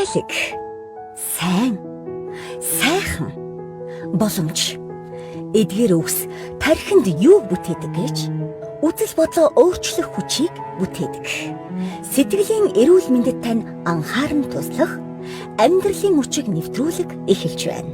Хайрыг, сайн, сайхан, боломж, эдгээр үгс тархинд юу бүтээдэг гэж үзэл бодлоо өөрчлөх хүчийг бүтээдэг. Сэтгэлийн эрүүл мэндэд тань анхааран туслах, амьдралын хүчийг нэвтрүүлэг эхэлж байна.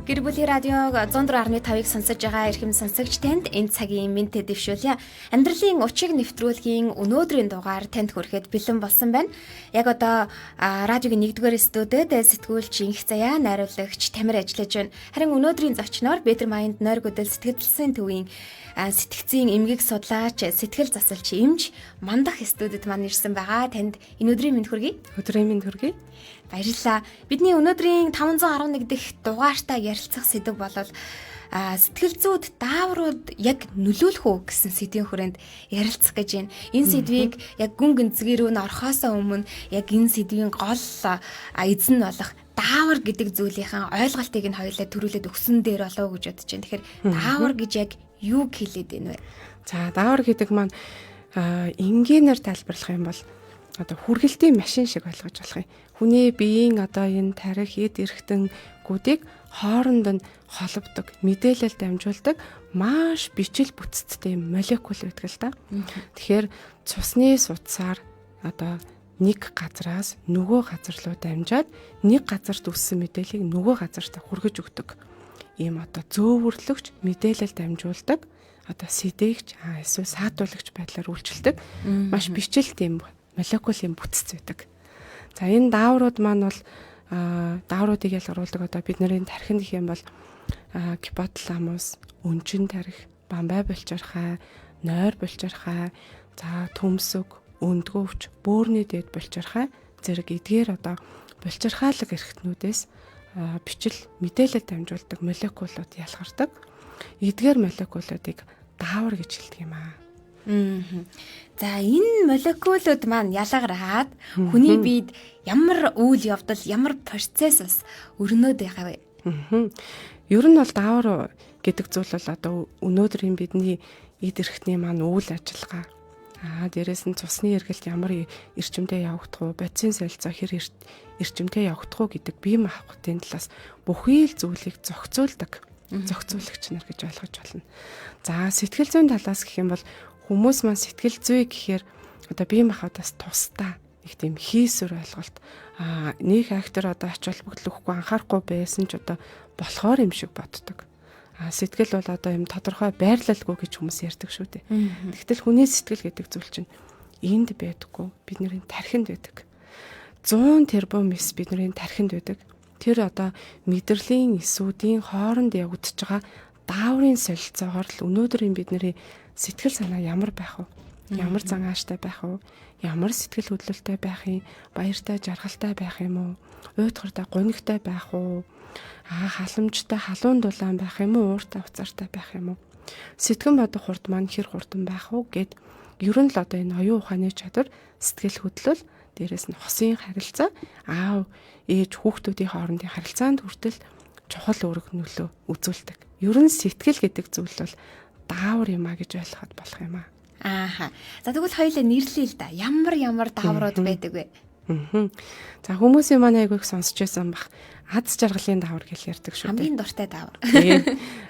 Гэр бүлийн радиог 104.5-ыг сонсож байгаа эрхэм сонсогч танд энэ цагийн мэдээ дэвшүүлье. Амьдралын учиг нэвтрүүлгийн өнөөдрийн дугаар танд хүрэхэд бэлэн болсон байна. Яг одоо радиогийн 1-р студид сэтгүүлч Инх Заяа, найруулагч Тамир ажиллаж байна. Харин өнөөдрийн зочноор Better Mind нойр хөдөл сэтгэлзэн төвийн сэтгцийн эмгэг судлаач, сэтгэл засалч эмч Мандах студид маань ирсэн байгаа. Танд энэ өдрийн мэнд хүргэе. Өдрийн мэнд хүргэе. Баярлалаа. Бидний өнөөдрийн 511 дахь дугаартаа ярилцах сэдэв бол сэтгэл зүйд дааврууд яг нөлөөлөх үү гэсэн сэдвийн хүрээнд ярилцах гэж байна. Энэ сэдвийг яг гүн гэнцгий рүү н орхосоо өмнө яг энэ сэдвийн гол эзэн болох даавар гэдэг зүйлийнхэн ойлголтыг нь хоёулаа төрүүлээд өгсөн дээр болов гэж бодож байна. Тэгэхээр даавар гэж яг юу хэлээд байна вэ? За, даавар гэдэг маань энгийнээр тайлбарлах юм бол одоо хүргэлтийн машин шиг ойлгож болох юм. Хүний биеийн одоо энэ тарих, эд эрхтэнгүүдийг хооронд нь холбодог, мэдээлэл дамжуулдаг маш бичил бүтцтэй молекул байдаг л да. Тэгэхээр цусны судсаар одоо нэг газраас нөгөө газар руу дамжаад нэг газарт үссэн мэдээллийг нөгөө газартаа хүргэж өгдөг. Ийм одоо зөөвөрлөгч, мэдээлэл дамжуулдаг, одоо сэдээгч, эсвэл саатуулагч байдлаар үйлчилдэг маш бичил тийм молекулын бүтц байдаг. За, энэ дааврууд маань бол даавруудыг ялгаруулдаг одоо бидний тархинд гэх юм бол гипоталамус, өнчин тарих, бамбай булчирхай, нойр булчирхай, за төмсөг, өндгөвч, бөөрийн дээд булчирхай зэрэг эдгээр одоо булчирхайлаг эрхтнүүдээс бичил мэдээлэл дамжуулдаг молекулууд ялгардаг. Эдгээр молекулуудыг даавар гэж хэлдэг юм аа. За, энэ молекулууд маань ялгараад хүний биед ямар үйл явдал, ямар процесс бас өрнөд байгаа вэ? Ер нь бол даавар гэдэг зүйл бол одоо өнөөдрийн бидний эд эрхтний маань үйл ажиллагаа. Дээрээс нь цусны эргэлт ямар эрчимтэй явагдах уу, бодисын солилцоо хэр эрчимтэй явагдах уу гэдэг бие махбодын талаас бүхий л зүйлийг зохицуулагч нар гэж ойлгож байна. За, сэтгэл зүйн талаас гэх юм бол хүмүүс маань сэтгэл зүй гэхээр одоо бие махбодоос тусдаа их тийм хийсвэр ойлголт нэг актер одоо ач холбогдол өгөхгүй анхаарахгүй байсан ч одоо болохоор юм шиг боддог. Сэтгэл бол одоо юм тодорхой байрлалгүй гэж хүмүүс ярьдаг шүү дээ. Тэгтэл хүний сэтгэл гэдэг зүйл чинь энд байдаггүй, бидний тархинд байдаг. 100 тэрбум мэс бидний тархинд байдаг. Тэр одоо мэдрэлийн эсүүдийн хооронд явагдаж байгаа дааврын солилцоогоор л өнөөдрийн бидний сэтгэл санаа ямар байх вэ? Ямар зан ааштай байх вэ? Ямар сэтгэл хөдлөлтэй байх юм? Баяртай, жаргалтай байх юм уу? Уйтгартай, гонигтай байх уу? Халамжтай, халуун дулаан байх юм уу? Ууртай, уцаартай байх юм уу? Сэтгэн бодох хурд маань хэр хурдан байх вэ гэд ер нь л одоо энэ оюун ухааны чадвар, сэтгэл хөдлөл, дээрэс нь хосын харилцаа, аав, ээж, хүүхдүүдийн хоорондын харилцаанд хүртэл чухал үүрэг нөлөө үзүүлдэг. Ер нь сэтгэл гэдэг зүйл бол даавар юм а гэж ойлгоход болох юм а. За, тэгвэл хоёулаа нэрлэе л да. Ямар дааврууд байдаг вэ? За, хүмүүсийн маань айгүйг сонсч байсан бах. Аз жаргалын даавар гэж ярьдаг шүү дээ. Хамгийн дуртай даавар.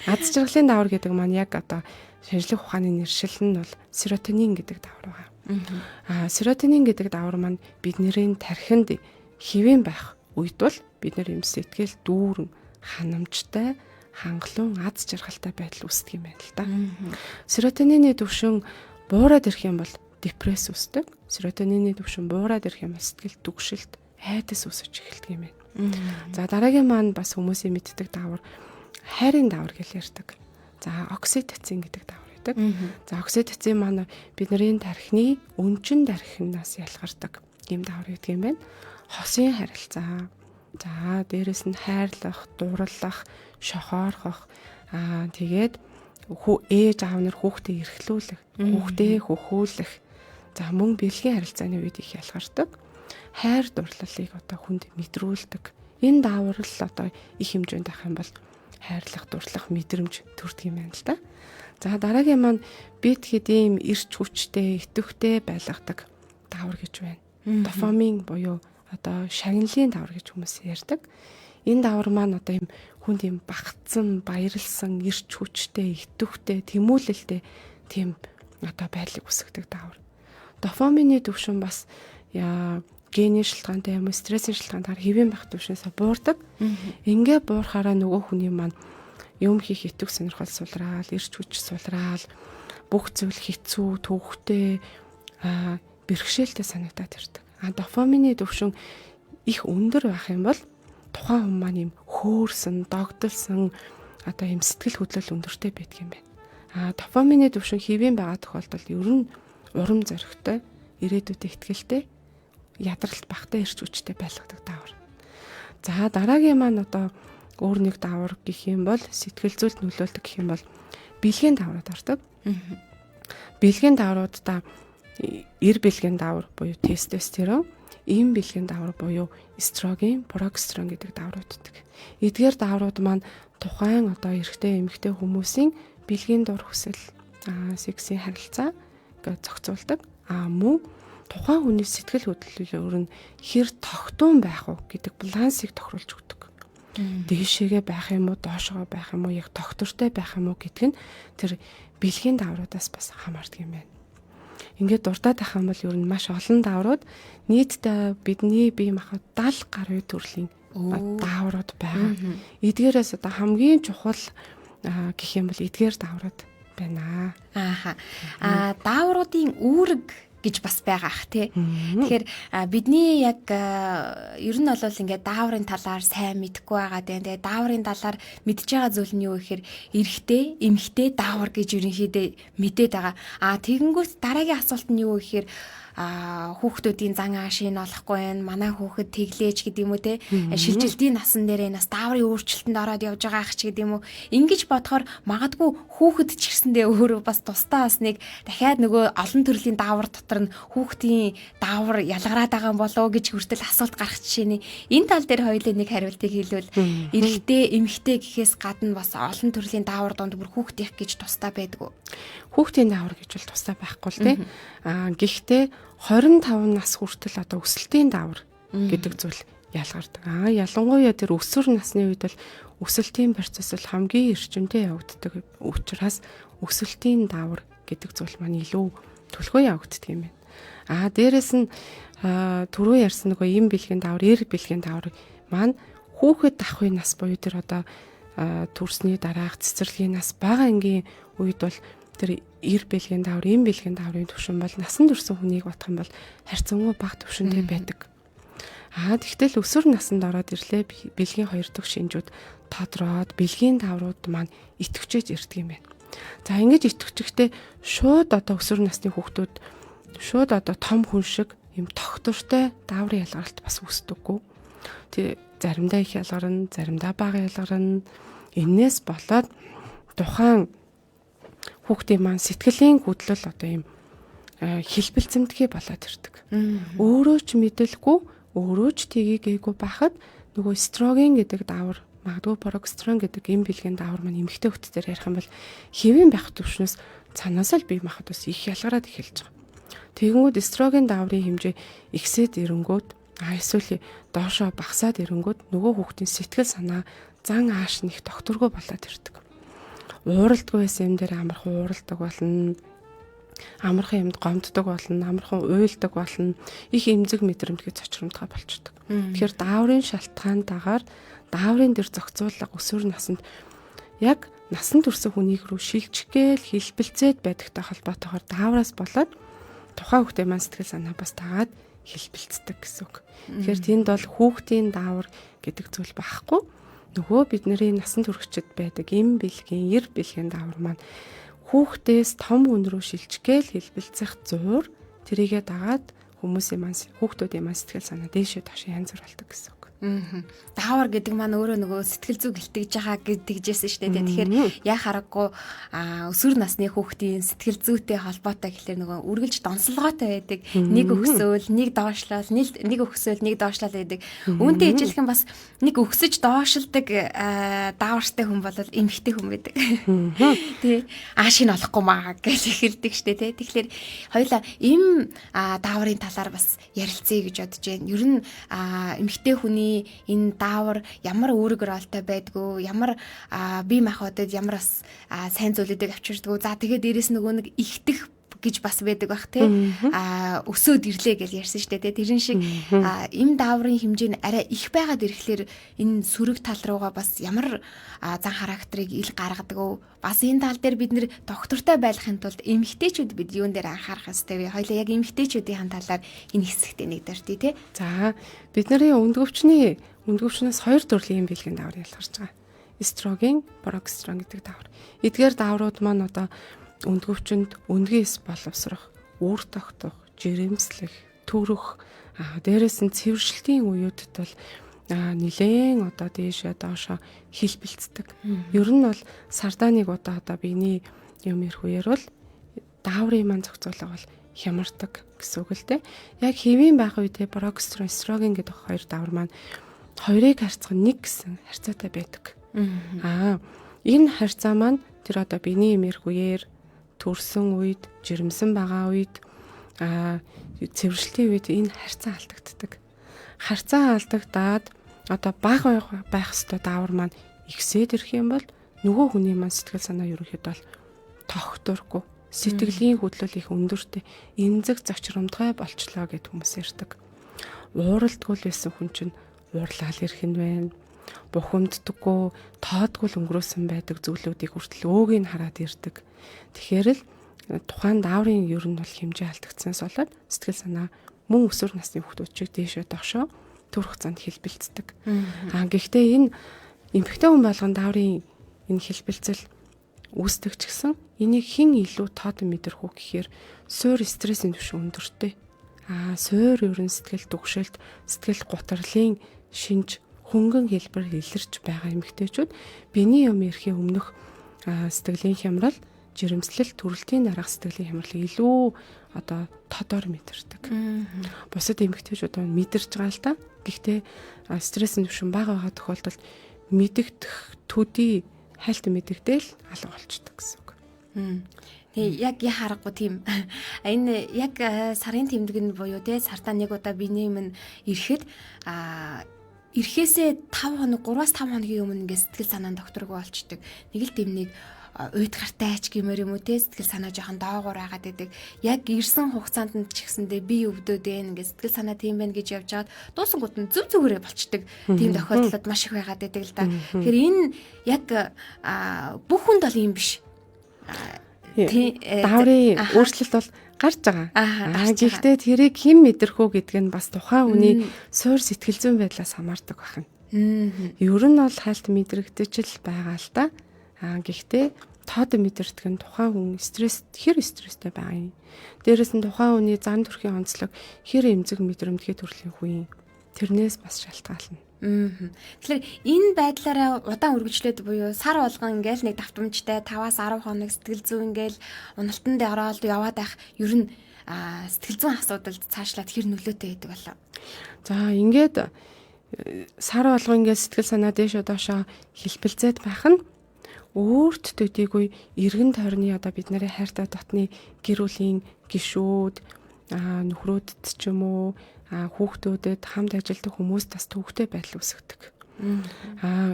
Аз жаргалын даавар гэдэг маань яг одоо шинжлэх ухааны нэршил нь бол серотонин гэдэг даавар байгаа. Серотонин гэдэг даавар маань бидний тархинд хэвэн байх үед бол бид нар юм сэтгэл дүүрэн, ханамжтай, хангалуун, аз жаргалтай байдал үүсдэг юм байна л да. Серотонины түвшин буураад ирэх юм бол депресс үүсдэг. Серотонины түвшин буураад ирэх юм бол сэтгэл түгшилт, айдас үүсэж эхэлдэг юм байна. За, дараагийн маань бас хүмүүсийн мэддэг даавар хайрын даавар гэж ярьдаг. За, окситоцин гэдэг даавар байдаг. За, окситоцин маань бидний тархины өнчин тархинаас ялгардаг юм даавар гэдэг юм байна. Хосын харилцаа. За, дээрэс нь хайрлах, дурлах, шохоорхох, тэгээд ээж аав нар хүүхдээ эрхлүүлэх, хүүхдээ хөхүүлэх, за мөн бэлгийн харилцааны үед их ялгардаг. Хайр дурлалыг одоо хүнд мэдрүүлдэг. Энэ даавар л одоо их хэмжээнд авах юм бол хайрлах, дурлах мэдрэмж төрдөг юм байна л да. За дараагийн маань бид хэд ийм эрч хүчтэй, идэвхтэй байлгадаг даавар гэж байна. Дофамин буюу одоо шагналын даавар гэж хүмүүс ярьдаг. Энэ даавар маань одоо ийм хүнд ийм багтсан, баярлсан, эрч хүчтэй, идэвхтэй, тэмүүлэлтэй тийм одоо байдлыг үсгдэг даавар. Дофамины түвшин бас гений шалтгаантай юм уу, стрессийн шалтгаантайгаар хэвэн байх түвшинээс буурдаг. Ингээ буурахаараа нөгөө хүний маань юм хийх итвэх сонирхол сулраал, эрч хүч сулраал, бүх зүйл хэцүү, төвөгтэй, бэрхшээлтэй санагдаад ирдэг. Дофамины түвшин их өндөр байх юм бол тухайн хүн маань юм хөөрсөн, догдолсон одоо юм сэтгэл хөдлөл өндөртэй байдаг юм байна. Дофамины түвшин хэвэн байгаа тохиолдолд ер нь урам зоригтой, ирээдүйдээ ихтгэлтэй, ядралт багтай ирч хүчтэй байлгадаг даавар. За дараагийн маань одоо өөр нэг даавар гэх юм бол сэтгэл зүйлд нөлөөлдөг гэх юм бол бэлгийн дааврууд ордог. Бэлгийн даавруудаа эр бэлгийн даавар буюу тестостерон, ийм бэлгийн даавар буюу эстроген, прогестерон гэдэг дааврууд үүдэг. Эдгээр дааврууд маань тухайн одоо эрэгтэй эмэгтэй хүмүүсийн бэлгийн дур хүсэл, сексийн харилцаа гэж зохицуулдаг. Мөн тухайн хүний сэтгэл хөдлөлөөр нь хэр тогтун байх уу гэдэг балансыг тохируулж өгдөг. Дээшээгээ байх юм уу, доошоо байх юм уу, яг тогтвортой байх юм уу гэдг нь тэр бэлгийн даавруудаас бас хамаардаг юм байна. Ингээд дуртаад байх юм бол ер нь маш олон дааврууд нийтдээ бидний бие махбод 70 гаруй төрлийн дааврууд байгаа. Эдгээрээс одоо хамгийн чухал гэх юм бол эдгээр дааврууд байна. Даавруудын үүрэг гэж бас байгаа ах тий. Тэгэхээр бидний яг ер нь бол ингээд дааврын талаар сайн мэдэхгүй байгаа дээ. Тэгээ дааврын талаар мэдж байгаа зүйл нь юу гэхээр эрэгтэй, эмэгтэй даавар гэж ерөнхийдөө мэдээд байгаа. Тэгэнгүүт дараагийн асуулт нь юу гэхээр хүүхдүүдийн зан аашийг олохгүй байна. Манай хүүхэд тэглээж гэдэг юм уу те. Шилжилтийн насан дээр нас дааврын өөрчлөлтөнд ороод явж байгаа ах ч гэдэг юм уу. Ингэж бодохоор магадгүй хүүхэд ч гэсэндээ өөрөө бас тусдаа бас нэг дахиад нөгөө олон төрлийн даавар дотор нь хүүхдийн даавар ялгараад байгаа юм болоо гэж хүртэл асуулт гарах жишээний энэ тал дээр хоёулаа нэг хариултыг хэлвэл эрэгтэй, эмэгтэй гэхээс гадна бас олон төрлийн даавар донд бүр хүүхдийнх гэж тусдаа байдгүй. Хүүхдийн даавар гэж бол тусдаа байхгүй л те. Гэхдээ 25 нас хүртэл одоо өсөлтийн даавар гэдэг зүйл ялгардаг. Ялангуяа тэр өсвөр насны үед бол өсөлтийн процесс бол хамгийн эрчимтэй явагддаг учраас өсөлтийн даавар гэдэг зүйл маань илүү төлхөө явагддаг юм байна. Дээрэс нь түрүү ярьсан нөгөө им бэлгийн даавар, эр бэлгийн даавар маань хүүхэд ахуйн нас буюу тэр одоо төрсний дараах цэцэрлэгийн нас бага ангийн үед бол тэр эр бэлгийн даавар, им бэлгийн дааврын түвшин бол насан турш хүнийг бодох юм бол харьцангуй бага түвшинтэй байдаг. Тэгтэл өсвөр насанд ороод ирлээ бэлгийн хоёр дахь шинжүүд тодроод бэлгийн дааврууд маань идэвхжээж ирдэг юм байна. За ингэж идэвхжихтэй шууд одоо өсвөр насны хүүхдүүд шууд одоо том хүн шиг юм тогтвортой дааврын ялгаралт бас үүсдэггүй. Тэг заримдаа их ялгарна, заримдаа бага ялгарна. Энээс болоод тухайн хүүхдийн маань сэтгэлийн хөдлөл одоо юм хэлбэлцэмтгий болоод ирдэг. Өөрөө ч мэдэлгүй, өөрөө ч тгийгээгүй байхад нөгөө эстроген гэдэг даавар, магадгүй прогестерон гэдэг эм бэлгийн даавар маань эмэгтэй хүүхдээр ярих юм бол хэвэн байх төвшнөөс цаанаасаа л бие махбод бас их ялгараад эхэлж байгаа. Тэгэнгүүт эстроген дааврын хэмжээ ихсээд ирэнгүүт эсвэл доошоо багасаад ирэнгүүт нөгөө хүүхдийн сэтгэл санаа, зан ааш нь их тогтворгүй болоод ирдэг. Ууралдгүй байсан юм дээр амархан ууралдаг болно. Амархан юмд гомддог болно, амархан уйлдаг болно. Их эмзэг мэдрэмтгий цочромтгой болчдөг. Тэгэхээр дааврын шалтгаантайгаар дааврын дээр зохицуулга өсвөр наснд яг насан турш хүнийг рүү шилжчихгээл хэлбэлцээд байдагтай холбоотойгоор даавраас болоод тухайн хүүхдийн маань сэтгэл санаа бас тагаад хэлбэлцдэг гэсэн үг. Тэгэхээр тэнд бол хүүхдийн даавар гэдэг зүйл байхгүй. Нөгөө бидний насан туршид байдаг эм бэлгийн, эр бэлгийн даавар маань хүүхдээс том хүн рүү шилжгээл хэлбэлцэх зуур тэрийгэ дагаад хүмүүсийн маань хүүхдүүдийн маань сэтгэл санаа дээшээ доош янз бүр болдог гэсэн үг. Даавар гэдэг маань өөрөө нөгөө сэтгэл зүй гэлтгэж байгаа гэдэгжсэн шүү дээ. Тэгэхээр яа харахгүй өсвөр насны хүүхдийн сэтгэл зүйтэй холбоотой гэхэлэр нөгөө үргэлж донслогоотой байдаг. Нэг өгсөөл, нэг доошлол, нэг өгсөөл, нэг доошлол байдаг. Үүнтэй ижилхэн бас нэг өгсөж доошилдаг даавартай хүн бол эмэгтэй хүн байдаг. Тий. Аашиг нь олохгүй маа гэж эхэлдэг шүү дээ. Тэгэхээр хоёулаа им дааврын талаар бас ярилцъя гэж бодож байна. Ер нь эмэгтэй хүний энэ даавар ямар үүрэг ролтой байдгүй, ямар бие махбодод ямар бас сайн зүйлүүдийг авчирдгүү. За тэгээд дээрэс нөгөө нэг ихтэх гэж бас байдаг бах тий. Өсөөд ирлээ гэж ярьсан шүү дээ. Тэрэн шиг им дааврын хэмжээ нь арай их байгаад ирэхлээр энэ сүрэг тал руугаа бас ямар зан характерыг ил гаргадаг. Бас энэ тал дээр бид нэр доктортой байхын тулд эмэгтэйчүүд бид юун дээр анхаарах ёстой вэ? Хоёлаа яг эмэгтэйчүүдийн талаар энэ хэсэгтээ нэгдэртий тий. За бидний өндгөвчнөөс хоёр төрлийн бэлгийн даавар ялгарч байгаа. Эстроген, прогестерон гэдэг даавар. Эдгээр дааврууд маань одоо өндгөвчөнд өндгөөс боловсрох, үр тогтох, жирэмслэх, төрөх, дээрээс нь цэвэршилтийн үеүдд бол нилээн одоо дээшээ доошоо хилбэлцдэг. Ер нь бол сардааныг одоо биений юм ирэх үеэр бол дааврын маань зохицуулга бол хямардаг гэсэн үг л дээ. Яг хэвийн байх үедээ прогестерон, эстроген гэдэг хоёр даавар маань хоёрыг харьцах нэг гэсэн харьцаатай байдаг. Энэ харьцаа маань тэр одоо биений юм ирэх үеэр төрсөн үед, жирэмсэн байгаа үед, цэвэршилтийн үед энэ харьцаа алдагддаг. Харьцаа алдагдаад одоо бага байх ёстой даавар маань ихсээд ирэх юм бол нөгөө хүний маань сэтгэл санаа ерөнхийдөө бол тогтворгүй, сэтгэлийн хөдлөл их өндөртэй, эмзэг зочромдгой болчлоо гэд хүмүүс ярьдаг. Ууралдгүй байсан хүн чинь уурлал ирэх нь байна. Бухимддаггүй, тоодгүй өнгөрөөсөн байдаг зүйлүүдийг хүртэл өөгийг хараад ирдэг. Тэгэхээр л тухайн дааврын ер нь бол хэмжээ алдагдсанаас болоод сэтгэл санаа мөн өсвөр насны хүүхдүүд дээшээ догшоо төрөх занд хэлбэлцдэг. Гэхдээ энэ эмэгтэй хүн болгон дааврын энэ хэлбэлцэл үүсдэг ч гэсэн энийг хэн илүү тоод мэдэрх үү гэхээр суур стрессийн түвшин өндөртэй. Суур ер нь сэтгэл түгшэлт, сэтгэл гутарлын шинж хөнгөн хэлбэр илэрч байгаа эмэгтэйчүүд биений юм ирэхийн өмнөх сэтгэлийн хямрал, жирэмслэл, төрөлтийн дараах сэтгэлийн хямралыг илүү одоо тодор мэдэрдэг. Бусад эмэгтэйчүүд мэдэрч байгаа л та. Гэхдээ стрессийн түвшин бага байгаа тохиолдолд мэдэгдэх төдий хайлт мэдэгдээл алга болчдөг гэсэн үг. Тэгээ яг харахгүй тийм. Энэ яг сарын тэмдэг нь буюу те сартаа нэг удаа биений минь ирэхэд ирэхээсээ 5 хоног 3-5 хоногийн өмнө ингээд сэтгэл санаа нь докторгүй болчдөг. Нэг л тэмнийг уйд гартай ач гэмээр юм уу те сэтгэл санаа жоохон доогуур байгаад байдаг. Яг ирсэн хугацаанд нь ч гэсэндээ би өвдөд байна ингээд сэтгэл санаа тийм байна гэж явж байгаад дуусангууд нь зүг зүгээрээ болчдөг. Тийм тохиолдлууд маш их байгаад байдаг л да. Тэгэхээр энэ яг бүх хүнд бол юм биш. Дааврын өөрчлөлт бол гарч байгаа. Гэхдээ тэрийг хэн мэдэрх үү гэдг нь бас тухайн хүний суур сэтгэл зүйн байдлаас хамаардаг байна. Ер нь бол хальт мэдрэгдэж л байгаа л да. Гэхдээ тоод мэдэрдэг нь тухайн хүн хэр стресстэй байгаа юм. Дээрээс нь тухайн хүний зан төрхийн онцлог хэр эмзэг мэдрэмтгий төрлийн хүн юм. Тэрнээс бас шалтгаална. Тэгэхээр энэ байдлаараа удаан үргэлжлээд буюу сар болгон ингээл нэг давтамжтай 5-10 хоног сэтгэл зүй ингээл уналтанд ороод яваад байх ер нь сэтгэл зүйн асуудалд цаашлаад хэр нөлөөтэй байдаг болоо. За ингээд сар болгон ингээд сэтгэл санаа дээш доошоо хэлбэлзээд байх нь өөрт төдийгүй эргэн тойрны одоо бид нарын хайртай дотны гэр бүлийн гишүүд нөхрөөдөд ч юм уу хүүхдүүдэд хамт ажилладаг хүмүүст бас төвөгтэй байдал үүсгдэг.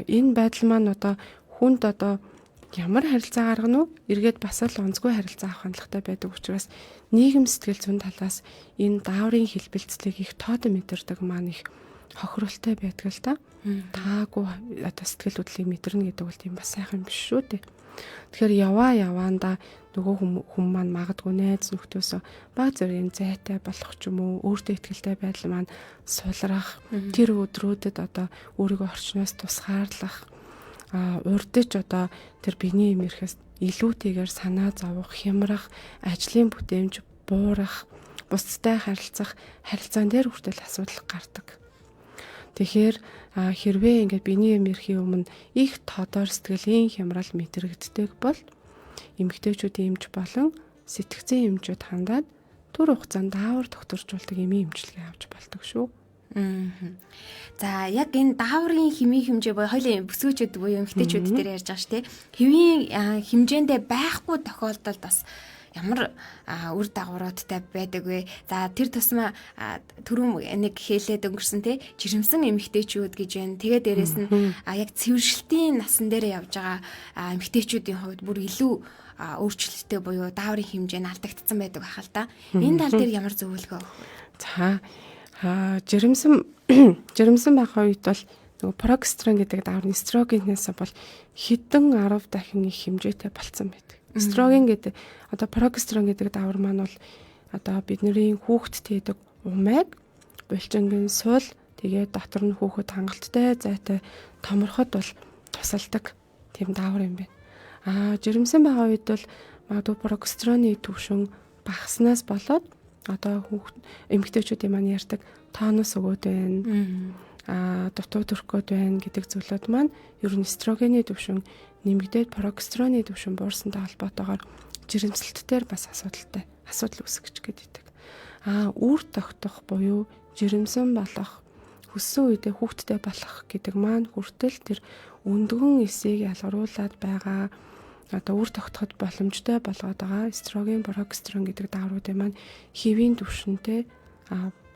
Энэ байдал маань одоо хүнд одоо ямар харилцаа гаргана уу? Эргээд бас л онцгүй харилцаа авах хандлагатай байдаг учраас нийгэм сэтгэл зүйн талаас энэ дааврын хэлбэлцлийг их тоод мэдэрдэг маань их хохиролтой байдаг л та. Таагүй одоо сэтгэл хөдлөлийг мэдэрнэ гэдэг бол тийм бас сайхан биш шүү дээ. Тэгэхээр яваанда нөгөө хүн маань магадгүй найз нөхдөөсөө баг зэргийн зайтай болох ч юм уу өөртөө ихтэй байдал маань сулрах тэр өдрүүдэд одоо өөрийгөө орчноос тусгаарлах урдч одоо тэр биений юм ирэхээс илүүтэйгээр санаа зовох, хямрах, ажлын бүтээмж буурах, бусдтай харилцаан дээр хүртэл асуудал гардаг. Тэгэхээр хэрвээ ингээд биений юм ирэхийн өмнө их тодор сэтгэлийн хямрал мэдрэгддэг бол эмэгтэйчүүдийн эмч болон сэтгцэн эмчүүд хандаад түр хугацаанд даавар докторжуулдаг эмийн эмчилгээ авч болдог шүү. За яг энэ дааврын хэмийн хэмжээ буюу хоёулын бүсгүүчүүд буюу эмэгтэйчүүд дээр ярьж байгаа шүү дээ. Хэвийн хэмжээндээ байхгүй тохиолдолд бас ямар үр дагавруудтай байдаг вэ? За тэр тусмаа түрүүн нэг хэлээд өнгөрсөн те жирэмсэн эмэгтэйчүүд гэж байна. Тэгээ дээрэс нь яг цэвэршилтийн насан дээр явж байгаа эмэгтэйчүүдийн хувьд бүр илүү өөрчлөлттэй буюу дааврын хэмжээ нь алдагдсан байдаг байхал та. Энэ тал дээр ямар зөвлөгөө өгөх вэ? За жирэмсэн байх үед бол нөгөө прогестерон гэдэг дааврын эстрогенээс бол хэдэн 10 дахин их хэмжээтэй болцсон байдаг. Эстроген гэдэг одоо прогестерон гэдэг даавар маань бол одоо бидний хүүхэд тээдэг умайг булчингийн сул тэгээд дотор нь хүүхэд хангалттай зайтай томорход бол тусалдаг тийм даавар юм байна. Жирэмсэн байгаа үед бол магадгүй прогестероны түвшин багаснаас болоод одоо эмэгтэйчүүдийн маань ярьдаг тонус өгөөд байна. Дутуу төрөхөд байна гэдэг зүйлүүд маань ер нь эстрогений түвшин нэмэгдээд прогестероны түвшин буурсантай холбоотойгоор жирэмслэлтээр бас асуудал үүсгэж гэдэг. Үр тогтох буюу жирэмсэн болох хүссэн үедээ хүүхэдтэй болох гэдэг маань хүртэл тэр өндгөн эсийг ялгаруулад байгаа одоо үр тогтоход боломжтой болгоод байгаа эстроген, прогестерон гэдэг даавруудын маань хэвийн түвшинтэй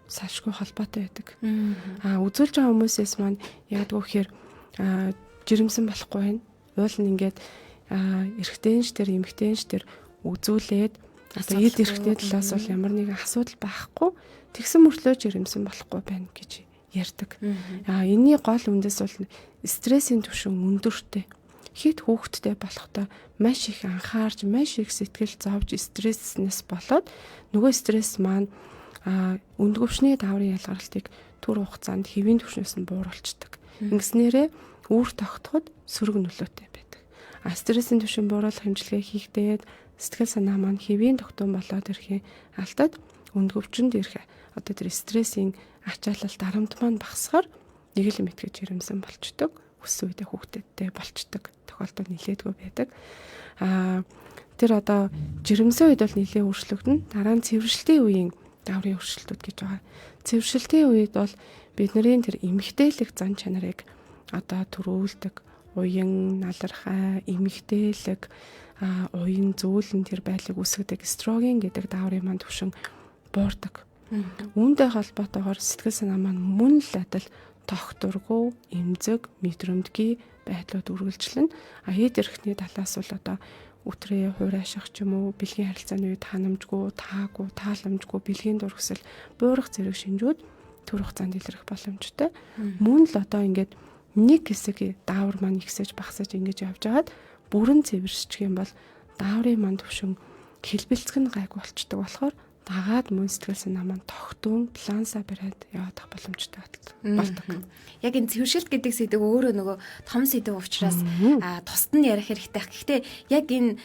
салшгүй холбоотой байдаг. Үзүүлж байгаа хүмүүсээс маань яадгүй гэхээр жирэмсэн болохгүй байна. Уул нь ингээд эрэгтэйнч тэр эмэгтэйнч тэр үзүүлээд одоо эд эрэгтэй талаас бол ямар нэгэн асуудал байхгүй тэгсэн мөртлөө жирэмсэн болохгүй байна гэж ярьдаг. Энийний гол үндэс бол стрессийн түвшин өндөртэй. Хэд хүүхэдтэй болохдоо маш их анхаарч, маш их сэтгэл зовж стресснээс болоод нөгөө стресс маань өндгөвчний дааврын ялгаралтыг түр хугацаанд хэвийн түвшнээс нь бууруулцдаг. Ингэснээрээ үр тогтоход сөрөг нөлөөтэй байдаг. Стрессийн түвшин бууруулах хэмжлэгээ хийхдээ сэтгэл санаа маань хэвийн тогтун болоод ирэхийн алдад өндгөвчөнд ирэх одоо тэр стрессийн ачаалал дарамт маань багасгаар нэг л мэтгэж жирэмсэн болчдөг. Өссөн үедээ хүүхдтэй болчдөг тохиолдол нилээдгүй байдаг. Тэр одоо жирэмсэн үед бол нилээ өөрчлөгдөн. Дараа нь цэвэршилтийн үеийн дааврын өөрчлөлтүүд гэж байгаа. Цэвэршилтийн үед бол бидний тэр эмэгтэйлэг зан чанарыг одоо төрүүлдэг уян, налархай, эмэгтэйлэг, уян зөөлөн тэр байдлыг үүсгэдэг эстроген гэдэг дааврын маань түвшин буурдаг. Үүнтэй холбоотойгоор сэтгэл санаа маань мөн л адил тогтургүй, эмзэг, мэдрэмтгий байдлууд үргэлжлэн хэд эрхтний талаас бол одоо өтрээ хуурайших ч юм уу бэлгийн харилцааны үед ханамжгүй, таагүй, тааламжгүй бэлгийн дургсэл, буурах зэрэг шинжүүд түр хугацаанд илэрх боломжтой. Мөн л одоо ингээд нэг хэсэг даавар маань ихсэж багасаж ингэж явж байгаад бүрэн цэвэрсчих юм бол дааврын маань түвшин хэлбэлцэх нь гайгүй болчдөг болохоор дагаад мөн сэтгэл санаа маань тогтун плансаа бариад явах боломжтой болдог. Яг энэ цэвэршилт гэдэг сэдв өөрөө нөгөө том сэдв учраас тусад нь ярих хэрэгтэй. Гэхдээ яг энэ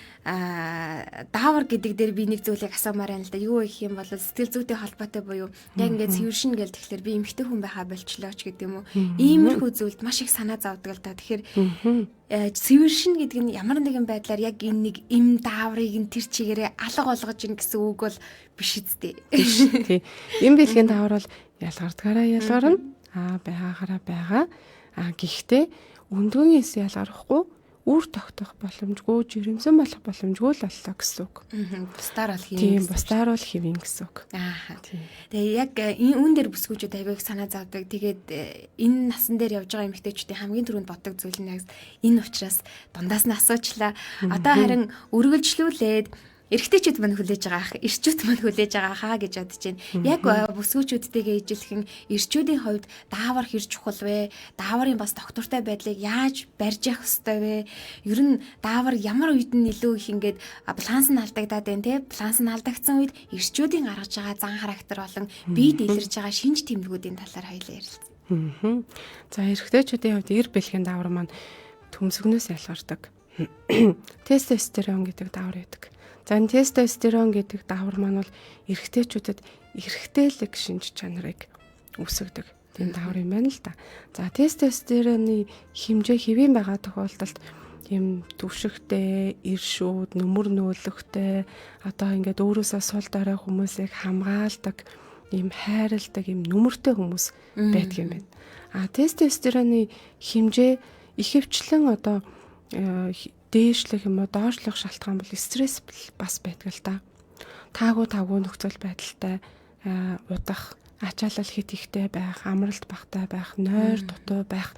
даавар гэдэг дээр би нэг зүйлийг асуумаар байна л да. Юу гэх юм бол сэтгэл зүйтэй холбоотой буюу яг ингээд цэвэршин гэл тэгэхээр би эмэгтэй хүн байхаа болчлоо ч гэдэг юм уу. Иймэрхүү зүйлд маш их санаа зовдөг л да. Тэгэхээр цэвэршин гэдэг нь ямар нэгэн байдлаар яг энэ нэг эм дааврыг нь тэр чигээрээ алга болгож ийн гэсэн үг бол биш үстэй. Тий. Эм бэлгийн даавар бол ялгардгаараа ялгарна. Байгаагаараа байгаа. Гэхдээ өндгөн эс ялгарахгүй үр тогтох боломжгүй, жирэмсэн болох боломжгүй л боллоо гэсэн үг. Бусдаар бол хэвэн. Тийм, бусдаар бол хэвэн гэсэн үг. Тэгээ яг энэ үн дээр бүсгүүчүүд аяг санаа зовдөг. Тэгээд энэ насан дээр явж байгаа эмэгтэйчүүдийн хамгийн түрүүнд боддог зүйл нь яг энэ учраас дундаас нь асуучлаа. Одоо харин үргэлжлүүлээд эрэгтэйчүүд мань хүлээж байгаа ах, эрчүүд мань хүлээж байгаа хаа гэж бодож байна. Яг бүсгүүчүүдтэйгээ ижилхэн эрчүүдийн хувьд даавар хэр чухал вэ? Дааварын бас доктортой байдлыг яаж барьж явах ёстой вэ? Ер нь даавар ямар үед нь илүү их ингээд баланс нь алдагдаад байна те? Баланс нь алдагдсан үед эрчүүдийн гаргаж байгаа зан характер болон бие дэлгэрж байгаа шинж тэмдгүүдийн талаар хоёулаа ярилцъя. За эрэгтэйчүүдийн хувьд эр бэлгийн даавар маань төмсгнөөс ялгардаг. Тестостерон гэдэг даавар байдаг. За энэ тестостерон гэдэг даавар маань бол эрэгтэйчүүдэд эрэгтэйлэг шинж чанарыг үүсгэдэг. Тийм даавар юм байна л да. За тестостероны хэмжээ хэвийн байгаа тохиолдолд ийм түвшигтэй, иршүүд, нүмер нөөлөгтэй одоо ингээд өөрөөсөө сул дорой хүмүүсийг хамгаалдаг, ийм хайрладаг, ийм нүмертэй хүмүүс байдаг юм байна. Тестостероны хэмжээ ихэвчлэн одоо дээшлэх юм уу, доошлох шалтгаан бол стресс бас байдаг л да. Таагүй нөхцөл байдалтай удах, ачаалал хит ихтэй байх, амралт багтай байх, нойр дутуу байх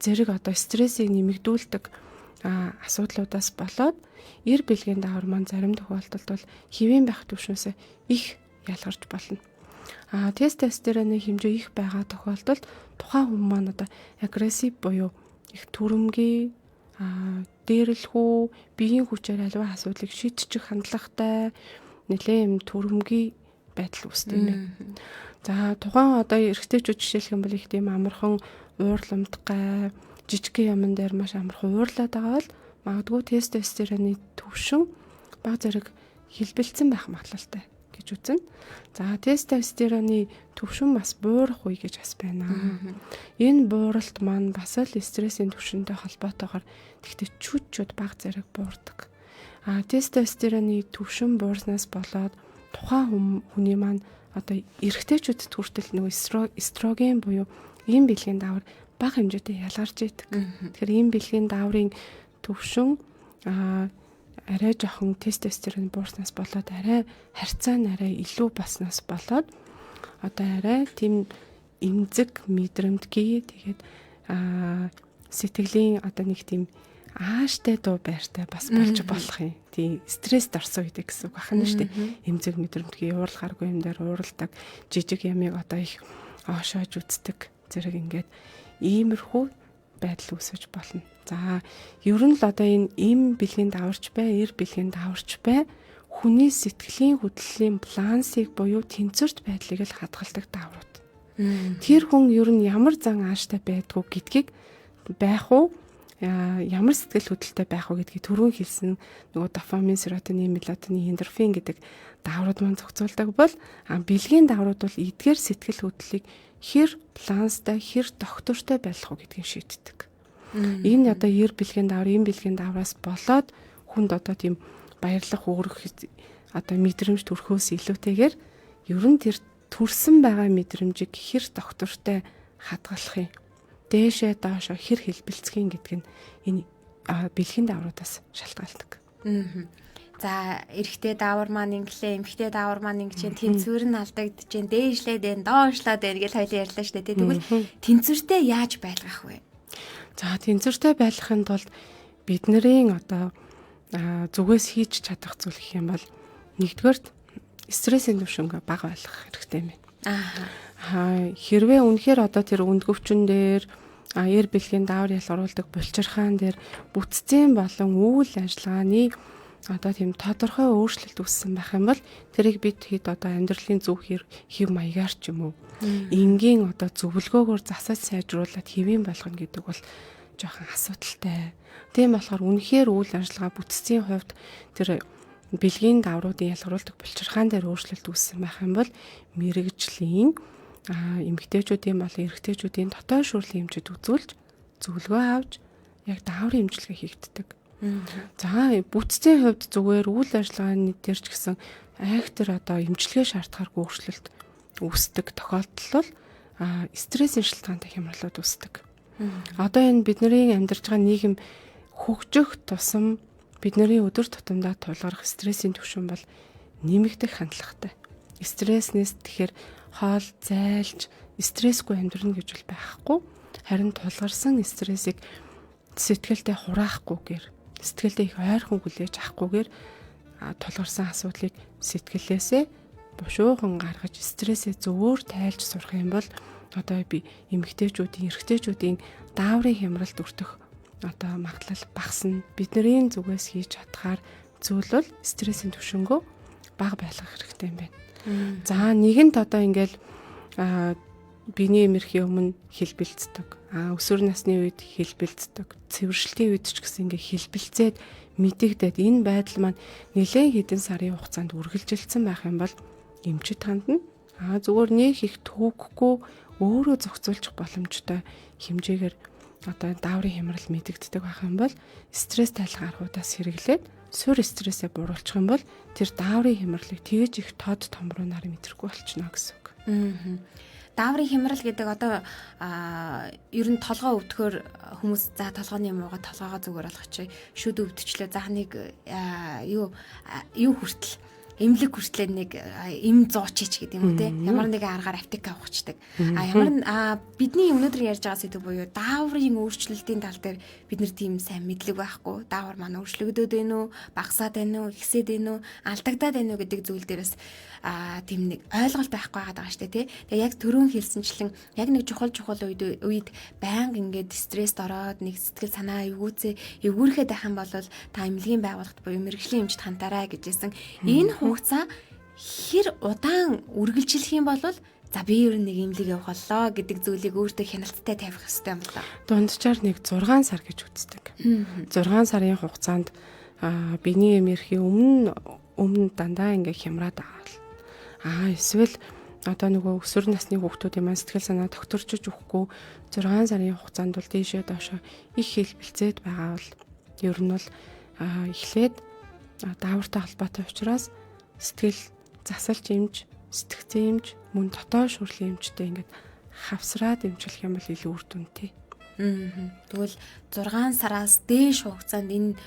зэрэг одоо стрессийг нэмэгдүүлдэг асуудлуудаас болоод эр бэлгийн даавар маань зарим тохиолдолд бол хэвийн байх түвшнээс их ялгарч болно. Тестостероны хэмжээ их байгаа тохиолдолд тухайн хүн маань одоо агрессив буюу их түрэмгий, дээрлэхүү, биеийн хүчээр аливаа асуудлыг шийдчих хандлагатай, нэлээд юм түрэмгий байдал үүсдэг юм байна. За тухайн одоо эрэгтэйчүүд жишээлх юм бол их тийм амархан уурламтгай, жижигхэн юмн дээр маш амархан уурлаад байгаа бол магадгүй тестостероны түвшин бага зэрэг хэлбэлцсэн байх магадлалтай гэж үзнэ. За тестостероны түвшин бас буурах үе гэж бас байна. Энэ бууралт маань бас л стрессийн түвшинтэй холбоотойгоор тэгтээ чүчүүд бага зэрэг буурдаг. Тестостероны түвшин буурснаас болоод тухайн хүний маань одоо эрэгтэйчүүдэд хүртэл нөгөө эстроген буюу ийм бэлгийн даавар бага хэмжээтэй ялгарч идэг. Тэгэхээр ийм бэлгийн дааврын түвшин арай жоохон тестостерон буурснаас болоод арай харьцаа нь арай илүү баснаас болоод одоо арай тийм эмзэг мэдрэмтгий тэгээд сэтгэлийн одоо нэг тийм ааштай дуу байртай бас болж болох юм. Тийм стресст орсон үед гэсэн үг байна шүү дээ. Эмзэг мэдрэмтгий уурлахааргүй юм дээр уурладаг, жижиг ямыг одоо их оошоож үздэг зэрэг ингээд иймэрхүү байдал үүсэж болно. За ер нь л одоо энэ эм бэлгийн даварч бай, эр бэлгийн даварч бай хүний сэтгэлийн хөдлөлийн балансыг буюу тэнцвэрт байдлыг л хадгалдаг даврууд. Тэр хүн ер нь ямар зан ааштай байдгүй гэдгийг байх уу, ямар сэтгэл хөдлөлтэй байх уу гэдгийг түрүүн хэлсэн нөгөө дофамин, серотонин, мелатонин, эндорфин гэдэг даврууд маань зохицуулдаг бол бэлгийн даврууд бол эдгээр сэтгэл хөдлөлийг хэр баланстай, хэр тогтвортой байх уу гэдгийг шийддэг. Энэ одоо эр бэлгийн давар, эм бэлгийн давраас болоод хүнд одоо тийм баярлах, өөрөх одоо мэдрэмж төрхөөс илүүтэйгээр ер нь тэр төрсэн байгаа мэдрэмжийг хэр тогтвортой хадгалах юм. Дээшээ доошоо хэр хэлбэлцэх юм гэдг нь энэ бэлгийн давруудаас шалтгаалдаг. За эрэгтэй даавар маань инглээ, эмэгтэй даавар маань ингэж тэнцвэр нь алдагдаж, дээшлээд байна, доошлоод байна гэж хоёлаа ярьлаа шүү дээ. Тэгвэл тэнцвэртэй яаж байлгах вэ? За тэнцвэртэй байлгахын тулд бидний одоо зүгээс хийж чадах зүйл гэх юм бол нэгдүгээрт стрессийн түвшинг бага байлгах хэрэгтэй юм байна. Хэрвээ үнэхээр одоо тэр өндгөвчин дээр эр бэлгийн даавар ялгаруулдаг булчирхаан дээр бүтцийн болон үйл ажиллагааны одоо тийм тодорхой өөрчлөлт үүссэн байх юм бол тэрийг бид хэд одоо амьдралын зөв хэв маягаар ч юм уу энгийн одоо зөвлөгөөгөөр засаж сайжруулад хэвийн болгоно гэдэг бол жоохон асуудалтай. Тийм болохоор үнэхээр үйл ажиллагаа бүтцийн хувьд тэр бэлгийн даавруудын ялгаруулдаг булчирхаан дээр өөрчлөлт үүссэн байх юм бол мэрэгжлийн эмэгтэйчүүдийн болон эрэгтэйчүүдийн дотоод шүүрлийн хэмжээд үзүүлж зөвлөгөө авч яг дааврын эмчилгээ хийгддэг. За бүтцийн хувьд зүгээр үйл ажиллагааны дээр ч гэсэн айхтар одоо эмчилгээ шаардахааргүй өөрчлөлт үүсдэг тохиолдол бол стрессийн шалтгаантай хямралууд үүсдэг. Одоо энэ бидний амьдарч байгаа нийгэм хөгжих тусам бидний өдөр тутамдаа тулгарх стрессийн түвшин бол нэмэгдэх хандлагатай. Стресснээс тэгэхээр хоол зайлж стрессгүй амьдрна гэж бол байхгүй. Харин тулгарсан стрессийг сэтгэлдээ хураахгүйгээр сэтгэлдээ их ойрхон хүлээж авахгүйгээр тулгарсан асуудлыг сэтгэлээсээ бушуухан гаргаж стрессээ зөвөр тайлж сурах юм бол одоо би эмэгтэйчүүдийн, эрэгтэйчүүдийн дааврын хямралд өртөх одоо магадлал багасна. Бидний зүгээс хийж чадхаар зүйл бол стрессийн түвшингөө бага байлгах хэрэгтэй юм байна. За нэгэнт одоо ингээл биений эмэрхийн өмнө хэлбэлцдэг. Өсвөр насны үед хэлбэлцдэг. Цэвэршилтийн үед ч гэсэн ингээ хэлбэлцээд мэдэгдээд энэ байдал маань нэлээд хэдэн сарын хугацаанд үргэлжилсэн байх юм бол эмчит хандна. Зүгээр нэг их төвөггүй өөрөө зохицуулчих боломжтой хэмжээгээр одоо дааврын хямрал мэдэгддэг байх юм бол стресс тайлах аргуудаас хэрэглээд сур стрессээ бууруулчих юм бол тэр дааврын хямралыг тэгж их тод томруунаар мэдрэхгүй болчихно гэсэн үг. Дааврын хямрал гэдэг одоо ер нь толгоо өвдөхөөр хүмүүс за толгооны муугаа толгоогоо зүгээр болгочих. Шүд өвдчлээ. За нэг юу хүртэл эмнэлэг хүртлээ нэг эм зуучич гэдэг юм үү те. Ямар нэгэн аргаар аптек авахчдаг. Бидний өнөөдөр ярьж байгаа сэдв буюу дааврын өөрчлөлтийн тал дээр бид нар тийм сайн мэдлэг байхгүй. Даавар маань өөрчлөгдөд байна уу, багасаад байна уу, ихсээд байна уу, алдагдаад байна уу гэдэг зүйл дээрээс тийм нэг ойлголт байхгүй байгаа шүү дээ тий. Тэгээ яг түрүүн хэлсэнчлэн яг нэг чухал үед байнга ингээд стресст ороод нэг сэтгэл санаа эвгүүрхэд байх юм бол та эмнэлгийн байгууллагт буюу мэрэгжлийн эмчт хантаарай гэжсэн. Энэ хугацаа хэр удаан үргэлжлэх юм бол за би ер нь нэг эмнэлэг явах боллоо гэдэг зүйлийг өөртөө хяналттай тавих хэрэгтэй юм байна. Дунджаар нэг 6 сар гэж үздэг. 6 сарын хугацаанд биений эмерхийн өмнө дандаа ингээ хямраад байгаа. Эсвэл одоо нөгөө өсвөр насны хүүхдүүдийн маань сэтгэл санаа докторчиж өгөхгүй 6 сарын хугацаанд бол дээшээ доошоо их хэлбэлцээд байгаа бол ер нь бол эхлээд даавартай холбоотой учраас сэтгэл засалж эмч, сэтгцэн эмч, мөн дотоод шүрлийн эмчтэй ингээд хавсраад эмчлэх юм бол илүү үр дүнтэй. Тэгвэл 6 сараас дээш хугацаанд энэ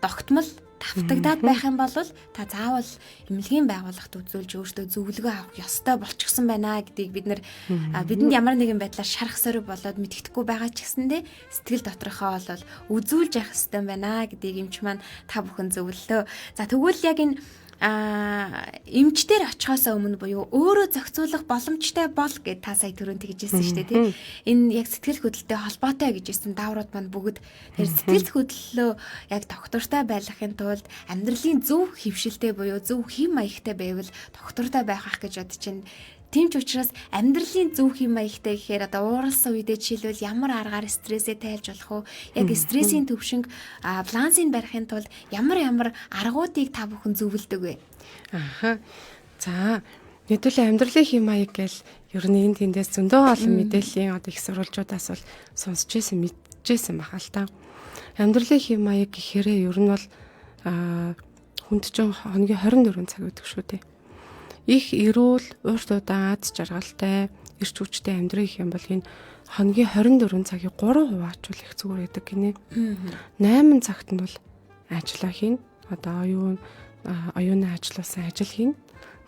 тогтмол давтагдаад байх юм бол та заавал эмнэлгийн байгууллагт үзүүлж өөртөө зөвлөгөө авах ёстой болчихсон байна гэдгийг бидэнд ямар нэгэн байдлаар шарах сориг болоод мэддэхгүй байгаа ч гэсэндээ сэтгэл доторхоо бол үзүүлж явах ёстой байна гэдгийг эмч маань та бүхэн зөвлөлөө. За тэгвэл яг энэ эмчдэр очихоос өмнө буюу өөрөө зохицуулах боломжтой бол гэд та сая түрүүн тэгжсэн шүү дээ тийм. Энэ яг сэтгэл хөдлөлтөй холбоотой гэжсэн дааврууд маань бүгд тэр сэтгэл хөдлөлөө яг доктортой байлгахын тулд амьдралын зөв хөвшилтэй буюу зөв хэм маягтай байвал доктортой байх ах гэж бодож байна. Тийм ч учраас амьдралын зөв хэм маягтай гэхээр одоо ууралсан үедээ жишээлбэл ямар аргаар стрессээ тайлж болох вэ? Яг стрессийн төвшинг балансыг барихын тулд ямар аргуудыг та бүхэн зөвлөдөг вэ? За хэдүүлээ амьдралын хэм маяг гэл ер нь энэ тэндээс зөндөө олон мэдээллийн одоо их сурвалжуудаас бол сонсч ирсэн мэдчихсэн бахал та. Амьдралын хэм маяг гэхээрээ ер нь бол хүнд чинь хоногийн 24 цаг өгдөг шүү дээ. Их эрүүл, урт удаан аз жаргалтай, эрч хүчтэй амьдрах юм бол энэ хоногийн 24 цагийг 3% ачвал их зүгээр байдаг гинэ. 8 цагт нь бол ажиллаа хийн. Одоо оюуны ажилласан ажил хийн.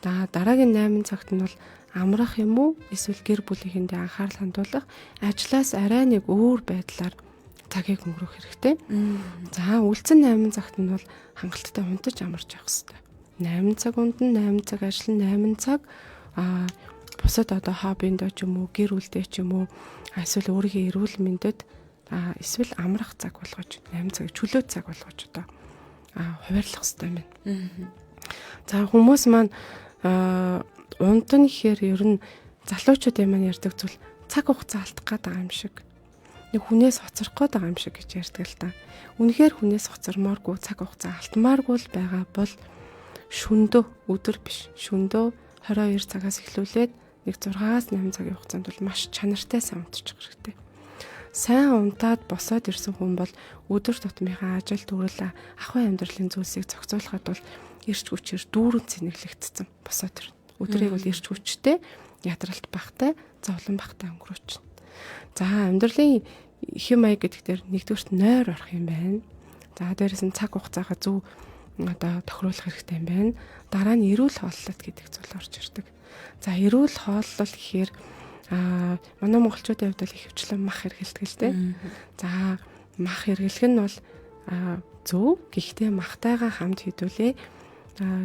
Дараагийн 8 цагт нь бол амрах юм уу? Эсвэл гэр бүлийнхэндээ анхаарал хандуулах, ажлаас арай нэг өөр байдлаар цагийг өнгөрөх хэрэгтэй. За үлдсэн 8 цагт нь бол хангалттай унтаж амарч явах хэрэгтэй. 8 цаг унтан, 8 цаг ажиллана, 8 цаг бусад одоо хоббинд ч юм уу, гэр бүлдээ ч юм уу, эсвэл өөрийнхөө эрүүл мэндэд эсвэл амрах цаг болгож 8 цаг чөлөө цаг болгож одоо хуваарлах хэрэгтэй байна. За хүмүүс маань унтан гэхээр ер нь залуучуудын маань ярьдаг зүйл цаг хугацаа алдах гээд байгаа юм шиг. Нэг хүнээс хоцрох гээд байгаа юм шиг гэж ярьдаг л та. Үнэхээр хүнээс хоцормооргүй цаг хугацаа алтмааргүй л байгаа бол шөндөө өдөр биш. Шөндөө 22 цагаас эхлүүлээд нэг 6-8 цагийн хугацаанд бол маш чанартай сайн унтчих хэрэгтэй. Сайн унтаад босоод ирсэн хүн бол өдөр тутмынхаа ажил төрөл ахуй амьдралын зүйлсийг зохицуулахад бол эрч хүчээр дүүрэн цэнэглэгдсэн босоод ирнэ. Өдрийг бол эрч хүчтэй, ядралт багтай, зовлон багтай өнгөрөөч. За амьдралын хэм маяг гэдэг дээр нэгдүгürt нойр орох юм байна. За дээрээс нь цаг хугацаагаа зөв одоо тохируулах хэрэгтэй юм байна. Дараа нь эрүүл хооллолт гэдэг зүйл орж ирдэг. За эрүүл хооллол гэхээр манай монголчуудын хувьд их хвчлэн мах хэрэгэлдэг л дээ. За мах хэрэглэх нь бол зөв. Гэхдээ махтайгаа хамт хэдүүлээ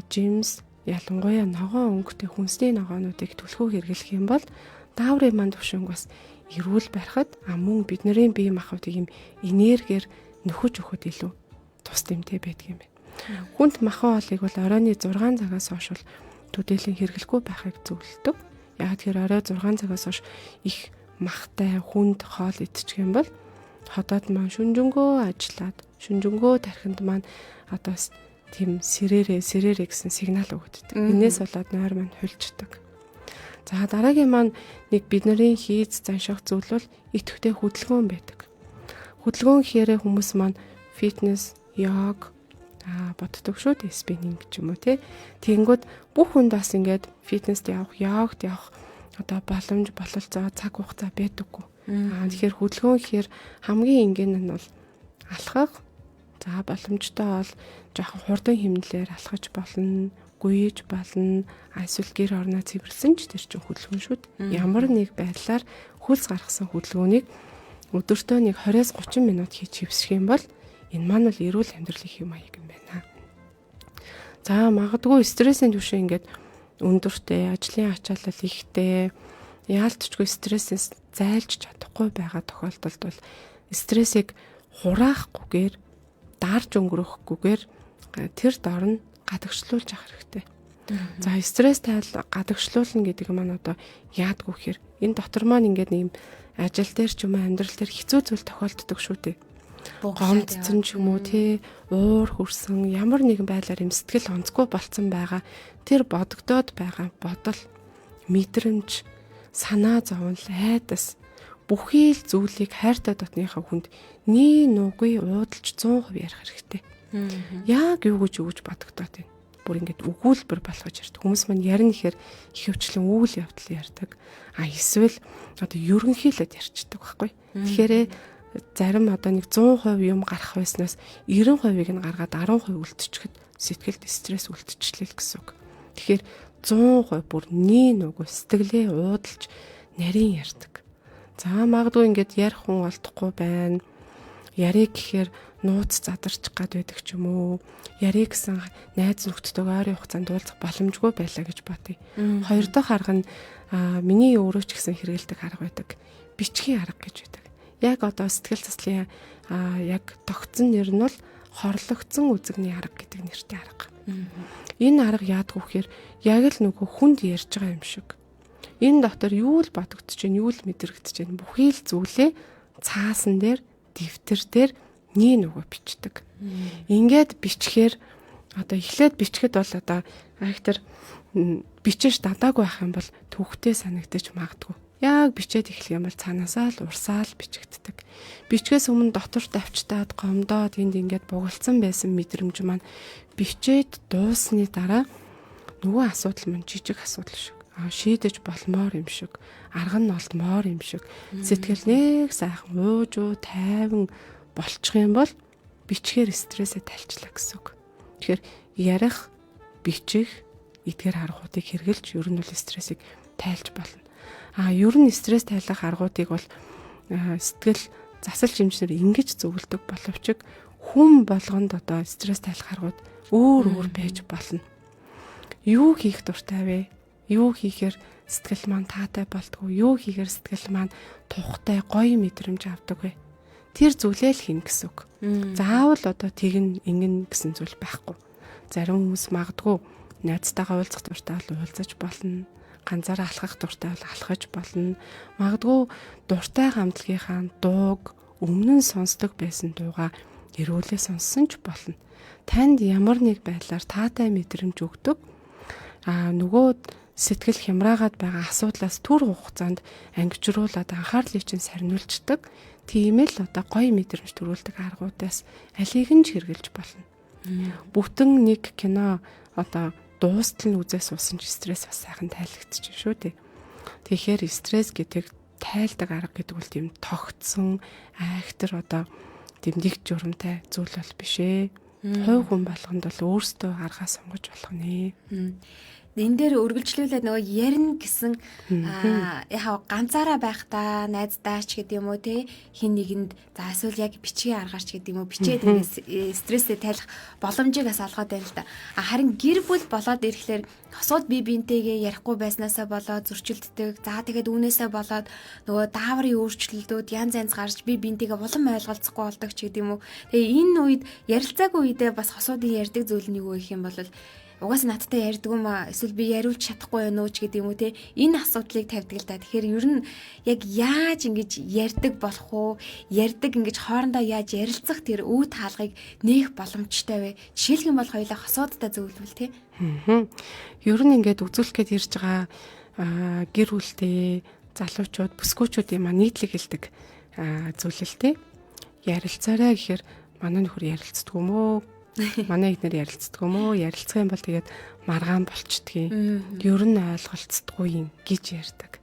жимс ялангуяа ногоон өнгөтэй хүнсний ногоонуудыг түлхүү хэрэглэх юм бол дааврын манд төвшинг бас эрүүл барихад мөн бидний бие махбодыг юм энергиэр нөхөж өгөхөд илүү тус дэмтэй байдаг юм байна. Хүнд махан хоолыг бол оройны 6 цагаас хойш төдийлөн хэрэглэхгүй байхыг зөвлөдөг. Яг тэр орой 6 цагаас хойш их махтай хүнд хоол идчих юм бол ходоод маань шүнжэнгөө ажиллаад шүнжэнгөө тархинд маань одоо тийм сэрээрээ гэсэн сигнал өгдөг. Энээс болоод нойр маань хулждаг. За дараагийн маань нэг бидний хийж занших зүйл бол идэвхтэй хөдөлгөөн байдаг. Хөдөлгөөн гэхээр хүмүүс маань фитнес, йог боддог шүү дээ, спиннинг ч юм уу тий. Тэгэнгүүт бүх хүнд бас ингээд фитнест явах, йогт явах одоо боломж бололцоо цаг хугацаа байдаггүй. Тэгэхээр хөдөлгөөн гэхээр хамгийн энгийн нь бол алхах. За боломжтой бол жоохон хурдан хэмнэлээр алхаж болно, гүйж болно. Эсвэл гэр орноо цэвэрлсэн ч тэр чинь хөдөлгөөн шүү дээ. Ямар нэг байдлаар хөлс гаргасан хөдөлгөөнийг өдөртөө нэг 20-30 минут хийж хэвсэх юм бол энэ маань бол эрүүл амьдралын хэв маяг юм байна. За магадгүй стрессийн түвшин ингээд өндөртэй, ажлын ачаалал ихтэй, яалтчгүй стрессээс зайлж чадахгүй байгаа тохиолдолд бол стрессийг хураахгүйгээр, дарж өнгөрөхгүйгээр тэр дор нь гадагшлуулж авах хэрэгтэй. За стресс гадагшлуулна гэдэг маань одоо яадгүй гэхээр энэ дотор маань ингээд нэг ажил дээр ч юм уу амьдрал дээр хэцүү зүйл тохиолддог шүү дээ. Гомдсон ч юм уу тий, уур хүрсэн ямар нэгэн байдлаар юм сэтгэл онцгүй болцсон байгаа тэр бодогдоод байгаа бодол, мэдрэмж, санаа зовлон, айдас бүхий л зүйлийг хайртай дотныхаа хүнд нуугүй уудалж 100% ярих хэрэгтэй. Яг юу гэж бодогдоод байна. Бүр ингээд өгүүлбэр болгож ярьдаг. Хүмүүс маань ярина гэхээр их хөвчлэн үйл явдал ярьдаг. Эсвэл одоо ерөнхийлөд ярьцдаг байхгүй. Тэгэхээр зарим одоо нэг 100% юм гарах байснаас 90%-ийг нь гаргаад 10% үлдчихэхэд сэтгэлд стресс үлдчихлээ гэсэн үг. Тэгэхээр 100% бүр нуугүй сэтгэлээ уудалж нарийн ярьдаг. За магадгүй ингээд ярих хүн олдохгүй байна. Яриг гэхээр нууц задарч гад байдаг ч юм уу. Яриг гэсэн найз нөхдөдөө ойрын хугацаанд уулзах боломжгүй байлаа гэж бодъё. Хоёр дахь арга нь миний өөрөө ч гэсэн хэрэгэлдэг арга байдаг. Бичгийн арга гэж байдаг. Яг одоо сэтгэл заслын яг тогтсон нэр нь бол хорлогдсон үзэгний арга гэдэг нэртэй арга. Энэ арга яадгүй гэхээр яг л нөгөө хүнд ярьж байгаа юм шиг. Энэ дотор юу л бодогдож байна, юу л мэдрэгдэж байна. Бүхий л зүйлээ цаасан дээр, дэвтэр дээр нөгөө бичдэг. Ингээд бичгээр одоо эхлээд бичгэд бол одоо актер бичиж дадаагүй байх юм бол төвхтэй санагдаж магадгүй. Яг бичээд эхлэх юм бол цаанаасаа л урсаал бичигддэг. Бичгээс өмнө дотор давчтаад гомдоод энд ингээд бугалцсан байсан мэдрэмж маань бичээд дуусны дараа нөгөө асуудал маань жижиг асуудал шиг шийдэж болмоор юм шиг, арга нь олдмоор юм шиг, сэтгэл нэг сайхан уужуу тайван болчих юм бол бичгээр стрессээ тайлчлаа гэсэн үг. Тэгэхээр ярих, бичих, эдгээр аргуудыг хэрэгжилж ер нь бол стрессийг тайлж болно. Ер нь стресс тайлах аргуудыг бол сэтгэл засал хэмжээр ингэж зөвлөдөг боловч хүн болгонд одоо стресс тайлах аргууд өөр байж болно. Юу хийх дуртай вэ? Юу хийхээр сэтгэл маань таатай болдгоо? Юу хийхээр сэтгэл маань тухтай, гоё мэдрэмж авдаг вэ? Тэр зүйлээ л хийнэ гэсэн үг. Заавал одоо тэгнэ, ингэнэ гэсэн зүйл байхгүй. Зарим хүмүүс магадгүй найзтайгаа уулзах дуртай бол уулзаж болно. Ганцаараа алхах дуртай бол алхаж болно. Магадгүй дуртай хамтлагийнхаа дууг өмнө нь сонсдог байсан дуугаа эрүүлээ сонссон ч болно. Танд ямар нэг байдлаар таатай мэдрэмж өгдөг. Нөгөө сэтгэл хямраагаад байгаа асуудлаас түр хугацаанд ангижруулаад анхаарлыг чинь сарниулцдаг. Тийм л одоо гоё мэдрэмж төрүүлдэг аргуудаас алийг нь ч хэрэгжилж болно. Бүтэн нэг кино одоо дуустал нь үзээ суусан ч стресс бас сайхан тайлагдчих шүү дээ. Тэгэхээр стресс гэдэг тайлдаг арга гэдэг бол тийм тогтсон айхтар одоо дэмдэг журамтай зүйл бол биш ээ. Хувь хүн болгонд бол өөрсдөө аргаа сонгож болох нэ. Энэ дээр үргэлжлүүлээд нөгөө ярина гэсэн яхаа ганцаараа байхдаа найздаач гэдэг юм уу те хин нэгэнд за эсвэл яг бичгийн аргаарч гэдэг юм уу бичээд стрессээ тайлах боломжийг бас олгоод байна л да. Харин гэр бүл болоод ирэхлээр хосууд бие биентэйгээ ярихгүй байснаасаа болоод зөрчилддөг. За тэгээд үүнээсээ болоод нөгөө дааврын өөрчлөлтүүд янз янз гарч бие биентэйгээ улам ойлголцохгүй болдог ч гэдэг юм уу. Тэгээ энэ үед ярилцаагүй үедээ бас хосуудын ярьдаг зүйл нь юу гэх юм бол угаасаа надтай ярьдаг юм аа эсвэл би яриулж чадахгүй байна уу ч гэдэг юм уу те энэ асуудлыг тавьдаг л да. Тэгэхээр ер нь яг яаж ингэж ярьдаг болох уу? Ярьдаг ингэж хоорондоо яаж ярилцах тэр үе таалгыг нээх боломжтой вэ? Жишээлх юм бол хоёулаа хосуудтай зөвлөвөл те. Ер нь ингээд үзүүлэх гээд ирж байгаа гэр бүлтэй залуучууд, бүсгүүчүүдийн маань нийтлэг хэлдэг зүйлэлтэй. Ярилцаарай гэхээр манай нөхөр ярилцдаг юм уу? Манай эхнэр ярилцдаг юм уу? Ярилцах юм бол тэгээд маргаан болчдгийг. Ер нь ойлголцдоггүй юм гэж ярьдаг.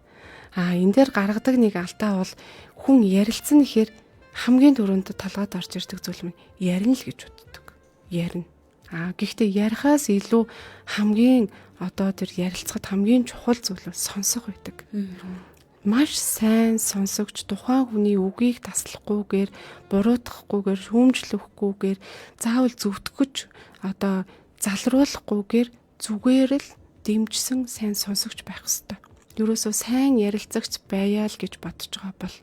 Энэ дээр гаргадаг нэг алдаа бол хүн ярилцсан гэхээр хамгийн түрүүнд толгойд орж ирдэг зүйл нь ярина л гэж боддог. Ярина. Гэхдээ ярихаас илүү хамгийн тэр ярилцахад хамгийн чухал зүйл нь сонсох байдаг. Маш сайн сонсогч тухайн хүний үгийг таслахгүйгээр, буруутгахгүйгээр, шүүмжлэхгүйгээр, заавал зөвтгөж залруулахгүйгээр зүгээр л дэмжсэн сайн сонсогч байх ёстой. Ерөөсөө сайн ярилцагч байяа л гэж бодож байгаа бол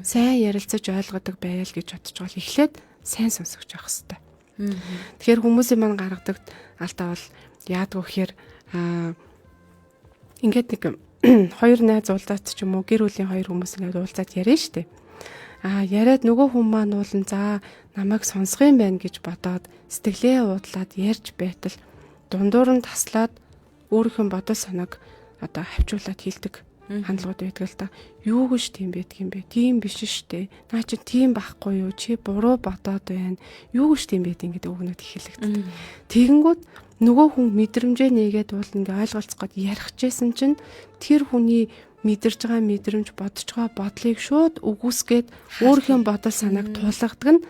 сайн ярилцаж ойлгодог байяа л гэж бодож байгаа л эхлээд сайн сонсогч байх ёстой. Тэгэхээр хүмүүсийн маань гаргадаг алдаа бол яадаг вэ гэхээр ингээд нэг хоёр найз уулзаад ч юм уу гэр бүлийн хоёр хүмүүс ингээд уулзаад ярина штэ. Яриад нөгөө хүн маань уулын за намайг сонсох юм байна гэж бодоод сэтгэлээ уудлаад ярьж байтал дундуур нь таслаад өөрийнхөө бодол санааг хавчуулаад хэлдэг хандлагууд байдаг л та. Юу гэж тийм байдаг юм бэ? Тийм биш штэ. Наа чи тийм байхгүй юу? Чи буруу бодоод байна. Юу гэж тийм байдгийг гэдэг үгнүүд хэлэгддэг. Тэгэнгүүт нөгөө хүн мэдрэмжээ нээгээд бол ингээ ойлголцох гээд ярих гэсэн чинь тэр хүний мэдэрж байгаа мэдрэмж, бодож байгаа бодлыг шууд үгүйсгээд өөрийнхөө бодол санааг тулгадаг нь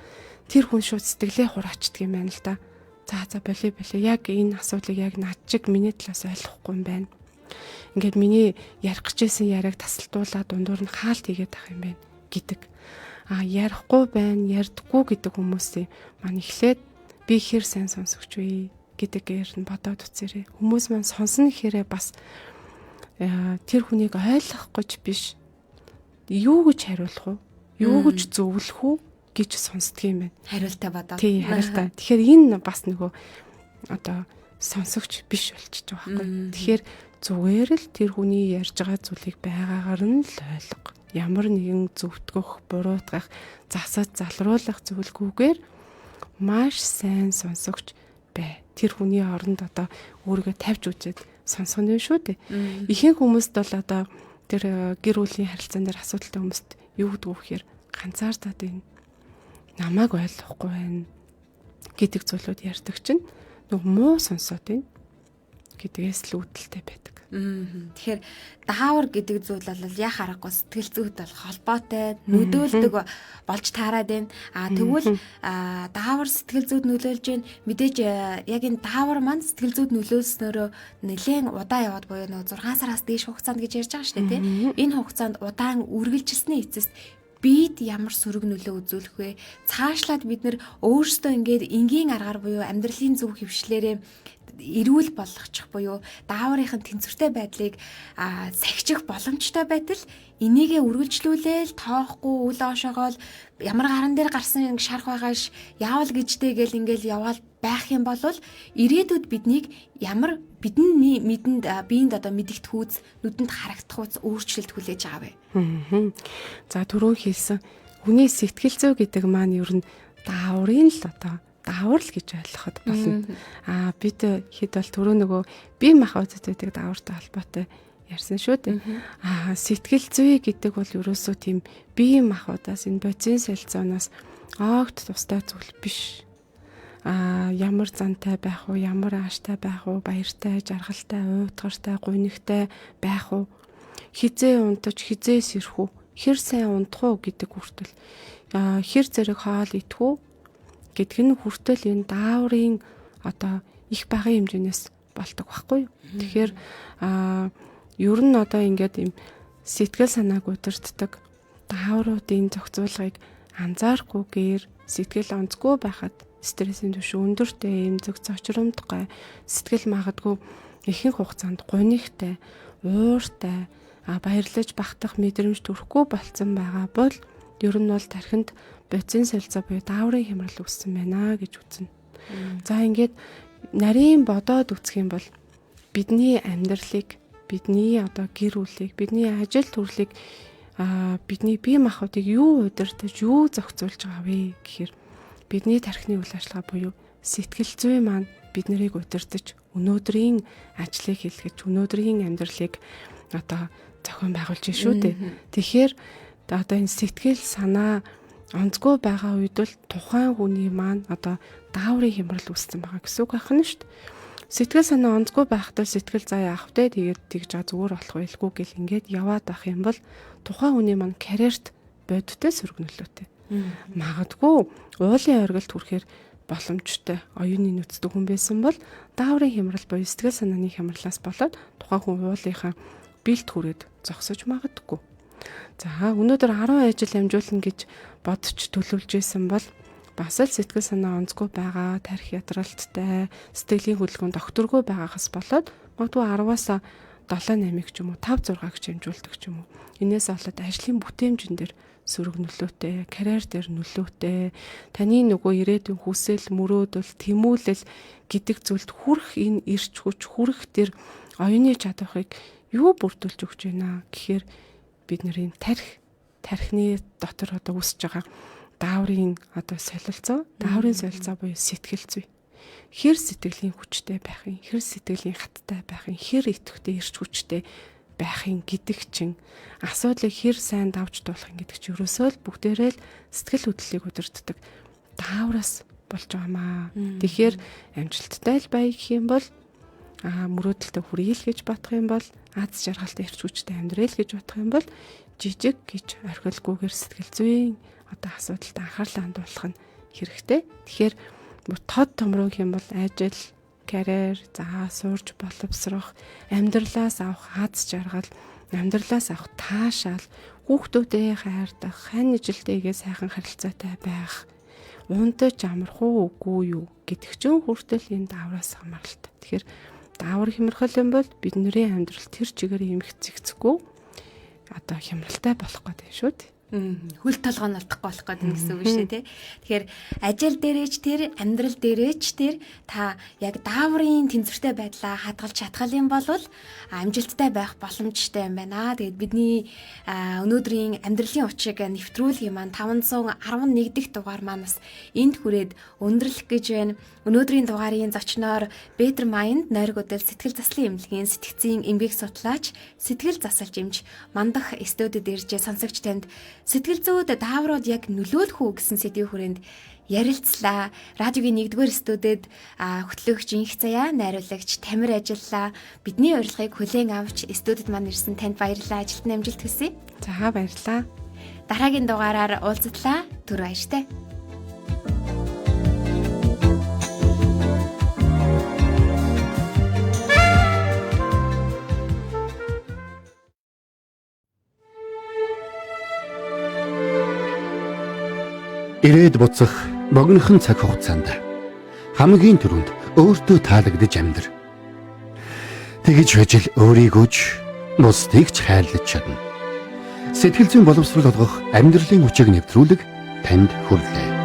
тэр хүн шууд сэтгэлээ хураачдаг юм байна л да. За болио. Яг энэ асуудлыг яг над чиг миний талаас ойлгохгүй юм байна. Ингээд миний ярих гэжсэн яриаг тасалдуулаад дундуур нь хаалт хийгээд ах юм байна гэдэг. Ярихгүй байна, ярьдаггүй гэдэг хүмүүсийн маань эхлээд би хэр сайн сонсогч вэ гэдгээр нь бодоод үзээрэй. Хүмүүс маань сонсно гэхээрээ бас тэр хүнийг ойлгох гэж биш. Юу гэж хариулах уу? Юу гэж зөвлөх үү гэж сонсдөг юм байна. Хариултаа бодоод. Тий, хариултаа. Тэгэхээр энэ бас нөгөө сонсогч биш болчихж байгаа байхгүй. Тэгэхээр зүгээр л тэр хүний ярьж байгаа зүйлийг байгаагаар нь л ойлго. Ямар нэгэн зөвтгөх, буруутгах, засаж залруулах зүйлгүйгээр маш сайн сонсогч бай. Тэр хүний оронд өөрийгөө тавьж үзээд сонсох нь шүү дээ. Ихэнх хүмүүст бол тэр гэр бүлийн харилцаан дээр асуудалтай хүмүүст юу гэдэг вэ гэхээр ганцаардаад байна. Намайг ойлгохгүй байна гэдэг зүйлүүд ярьдаг чинь муу сонсоод байна гэдгээс л үүдэлтэй байдаг. Тэгэхээр даавар гэдэг зүйл бол яа харахгүй сэтгэл зүйд бол холбоотой нөлөөлдөг болж таарад байна. Тэгвэл даавар сэтгэл зүйд нөлөөлж байна. Мэдээж яг энэ даавар маань сэтгэл зүйд нөлөөлснөөрөө нэлээд удаа яваад буюу 6 сараас дээш хугацаанд гэж ярьж байгаа шүү дээ, тийм. Энэ хугацаанд удаан үргэлжилсэний эцэст бид ямар сөрөг нөлөө үзүүлэх вэ? Цаашлаад бид нэр өөрсдөө ингээд энгийн аргаар буюу амьдралын зөв хөвшлээрээ эрүүл болгочих буюу дааврынхын тэнцвэртэй байдлыг сахичих боломжтой байтал энийгээ үргэлжлүүлээл тоохгүй үл оошоогоол ямар гаран дээр гарсан шарх байгааш яавал гэжтэй гэл ингээл яваал байх юм бол ирээдүйд биднийг ямар бидний биеинд мэдэгт хүүц нүдэнд харагдах хүүц өөрчлөлт хүлээж байгаа вэ? За түрүү хэлсэн хүний сэтгэл зүй гэдэг маань ер нь дааврын л даавар л гэж ойлгоход болно. Бид хэд бол түрүү нөгөө бие махбодтой байдаг даавартай холбоотой ярьсан шүү дээ. Сэтгэл зүй гэдэг бол ерөөсөө тийм бие махбодоос энэ бодис солилцооноос огт тустай зүйл биш. Ямар зантай байх уу, ямар ааштай байх уу, баяртай, жаргалтай, уйтгартай, гунигтай байх уу, хизээ унтаж, хизээ сэрх үү, хэр сайн унтах уу гэдэг хүртэл хэр зэрэг хоол идэх үү гэдг нь хүртэл энэ дааврын их багын хэмжээнээс болдог байхгүй юу. Тэгэхээр ер нь ингээд юм сэтгэл санааг удирддаг даавруудын зохицуулгыг анзаарахгүйгээр сэтгэл онцгүй байхад стрессийн түвшин өндөртэй, эмзэг, цочромдгой, сэтгэл магадгүй ихэнх хугацаанд гунигтай, ууртай, баярлаж багтах мэдрэмж төрөхгүй болцсон байгаа бол ер нь бол тархинд бодис солилцоо буюу дааврын хямрал үүссэн байна гэж үзнэ. За ингээд нарийн бодоод үзэх юм бол бидний амьдралыг, бидний гэр бүлийг, бидний ажил төрлийг бидний бие махбодыг юу удирдах, юу зохицуулж байгаа вэ гэхээр бидний тархины үйл ажиллагаа буюу сэтгэл зүй маань бид нарыг удирдах, өнөөдрийн ажлыг хийлгэж, өнөөдрийн амьдралыг одоо зохион байгуулж шүү дээ. Тэгэхээр одоо энэ сэтгэл санаа онцгой байгаа үед л тухайн хүний маань одоо дааврын хямрал үүссэн байгаа гэсэн үг байна шүү дээ. Сэтгэл санаа онцгой байхдаа сэтгэл заа яах вэ? Тэгээд тэгж зүгээр болох байлгүй гэл ингээд яваад ах юм бол тухайн хүний маань карьерт бодиттой сөргөнөлөөтэй. Магадгүй уулын оргилд хүрэхээр боломжтой оюуны нүцтэй хүн байсан бол дааврын хямрал буюу сэтгэл санааны хямралаас болоод тухайн хүн уулынхаа бэлт хүрээд зогсож магадгүй. За өнөөдөр 10 ажил амжуулна гэж бодож төлөвлөж исэн бол бас л сэтгэл санаа онцгүй байгаа, тарих ядралттай, сэтгэлийн хөдөлгөөн докторгүй байгаагаас болоод магадгүй 10-аас 7-8 ч юм уу 5-6 гэж амжуулдаг ч юм уу. Инээс болоод ажлын бүтээмжэн дээр сөрөг нөлөөтэй, карьер дээр нөлөөтэй, таны нөгөө ирээдүйн хүсэл, мөрөөдөл, тэмүүлэл гэдэг зүйлд хүрэх энэ эрч хүч, хүрэх тэр оюуны чадварыг юу бүрдүүлж өгч байна гэхээр бидний тархины дотор одоо үүсэж байгаа дааврын одоо солилцоо, дааврын солилцоо буюу сэтгэл зүй. Хэр сэтгэлийн хүчтэй байхын, хэр сэтгэлийн хаттай байхын, хэр идэвхтэй эрч хүчтэй байхын гэдэг чинь асуудлыг хэр сайн давж туулахын гэдэг чинь ерөөсөө л бүгдээрээ л сэтгэл хөдлөлийг удирддаг даавраас болж байгаамаа. Тэгэхээр амжилттай л бай гэх юм бол мөрөөдөлтөд хүрье л гэж бодох юм бол аз жаргалтай эрч хүчтэй амьдрал гэж бодох юм бол жижиг гэж орхилгүйгээр сэтгэл зүйн одоо асуудалд анхаарлаа хандуулах нь хэрэгтэй. Тэгэхээр тод томроо гэх юм бол ажил, карьер, сурж боловсрох, амьдралаас авах аз жаргал, амьдралаас авах таашаал, хүүхдүүдээ хайрдах, хань ижилтэйгээ сайхан харилцаатай байх, унтаж амрах уугүй юу гэдэг чинь хүртэл энэ даавраас хамааралтай. Тэгэхээр даавар хямрахал юм бол бидний амьдрал тэр чигээр юм хэцэгцэхгүй одоо хямралтай болох гэдэг шүү дээ. Хөл толгой алдахгүй болох гэдэг гэсэн үг шүү дээ. Тэгэхээр ажил дээрээч тэр, амьдрал дээрээч тэр та яг дааврын тэнцвэртэй байдлаа хадгалж чадхал юм бол амжилттай байх боломжтой юм байна. Тэгээд бидний өнөөдрийн амьдралын учрыг нэвтрүүлгийн маань 511 дахь дугаар маань бас энд хүрээд өндөрлөх гэж байна. Өнөөдрийн дугаарын зочноор Better Mind нойрог удал сэтгэл заслын эмнэлгийн сэтгцийн эмгэг судлаач, сэтгэл засалж эмч мандах студид ирж сонсогч танд сэтгэл зүйд дааврууд яг нөлөөлөх үү гэсэн сэдвийн хүрээнд ярилцлаа. Радиогийн 1-р студид хөтлөгч Инх Заяа, найруулагч Тамир ажиллаа. Бидний урилгыг хүлээн авч студид маань ирсэн танд баярлалаа. Ажилтны амжилт хүсье. За баярлалаа. Дараагийн дугаараар уулзтлаа. Түр баяртай. Ирээд буцах богинохон цаг хугацаанд хамгийн түрүүнд өөртөө таалагдж амьдр. Тэгж байж л өөрийгөө ч бусдыг ч хайрлаж чадна. Сэтгэл зүйн боловсрол олгох амьдралын хүчийг нэвтрүүлэг танд хүрэлээ.